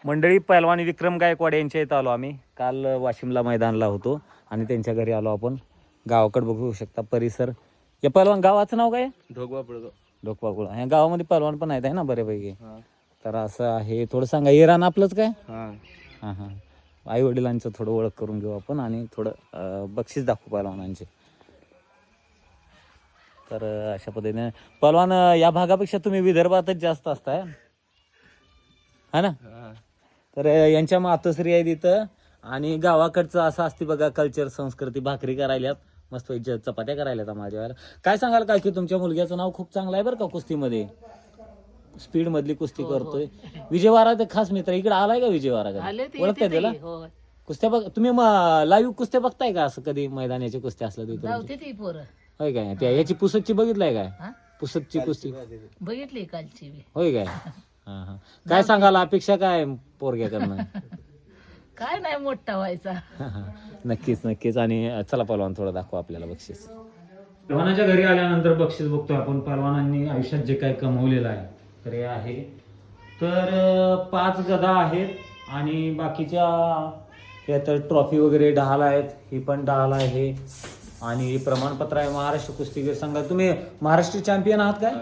मंडळी पैलवान विक्रम गायकवाड यांच्या इथं आलो आम्ही. काल वाशिमला मैदानला होतो आणि त्यांच्या घरी आलो आपण. गावाकडे बघू शकता परिसर. या पैलवान गावाचं नाव काय? ढोकवाकुळ. ह्या गावामध्ये पैलवान पण आहेत आहे ना बऱ्यापैकी. तर असं आहे. थोडं सांगा, इराण आपलंच काय? हां हां. आई वडिलांचं थोडं ओळख करून घेऊ आपण आणि थोडं बक्षीस दाखवू पैलवानांचे. तर अशा पद्धतीने पैलवान या भागापेक्षा तुम्ही विदर्भातच जास्त असताय हा ना. तर यांच्या मातोश्री आहेत इथं आणि गावाकडचं असं असते बघा कल्चर संस्कृती. भाकरी करायल्यात मस्त, चपात्या करायल्यात माझ्या. काय सांगाल काय की तुमच्या मुलग्याचं नाव खूप चांगलं आहे बरं का कुस्तीमध्ये. स्पीड मधली कुस्ती करतोय. विजयवाडा ते खास मित्र इकडे आलाय का? विजयवाडा ओळखताय त्याला? कुस्त्या बघ तुम्ही लाईव्ह कुस्त्या बघताय का असं कधी? मैदानाची कुस्त्या असलं होय काय? त्या याची पुसतची बघितलाय काय? पुसतची कुस्ती बघितली कालची. होय काय? काय सांगाल अपेक्षा काय पोरग्याकडनं? काय नाही मोठा व्हायचा. नक्कीच नक्कीच. आणि चला पहलवान थोडं दाखवा आपल्याला बक्षीस. पहलवानाच्या घरी आल्यानंतर बक्षीस बघतोय आपण. पहलवानांनी आयुष्यात जे काही कमवलेलं आहे तर हे आहे. तर 5 गदा आहेत आणि बाकीच्या यात ट्रॉफी वगैरे 10 आहेत. ही पण 10 आहे आणि प्रमाणपत्र आहे महाराष्ट्र कुस्तीगीर संघात. तुम्ही महाराष्ट्र चॅम्पियन आहात काय?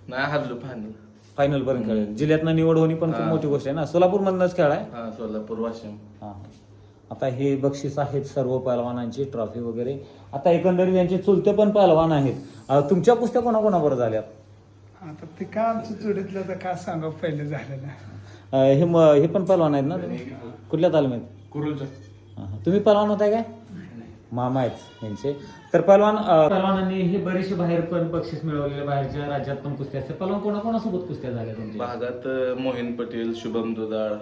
नाही, हरलो फायनल पर्यंत खेळ. जिल्ह्यातनं निवड होणी पण खूप मोठी गोष्ट आहे ना. सोलापूर मधनच खेळ आहे. सोलापूर वाशिम. आता हे बक्षीस आहेत सर्व पहलवानांची, ट्रॉफी वगैरे. आता एकंदरीत यांचे चुलते पण पहलवान आहेत. तुमच्या कुस्त्या कोणाकोणाबरोबर झाल्यात? आता ते काय आमचं चुडीतलं तर काय सांगा पहिले झालेलं. हे पण पहलवान आहेत ना तुम्ही? कुठल्या तालमीत? कुरुलच्या. तुम्ही पहलवान होताय काय? मामा आहेत यांचे. तर पहलवानांनी हे बरेचसे बाहेर पण बक्षीस मिळवलेले, बाहेरच्या राज्यात पण कुस्त्या असतात. पहलवान कोणाकोणासोबत कुस्त्या झाल्या तुमच्या भागात? मोहिन पटेल, शुभम दुधाळ,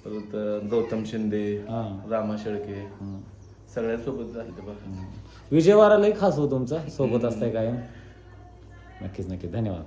परत गौतम शिंदे, रामा शेळके, सगळ्यांसोबत झाले. विजयवाडा लई खास हो तुमचा, सोबत असताय कायम. नक्कीच नक्कीच. धन्यवाद.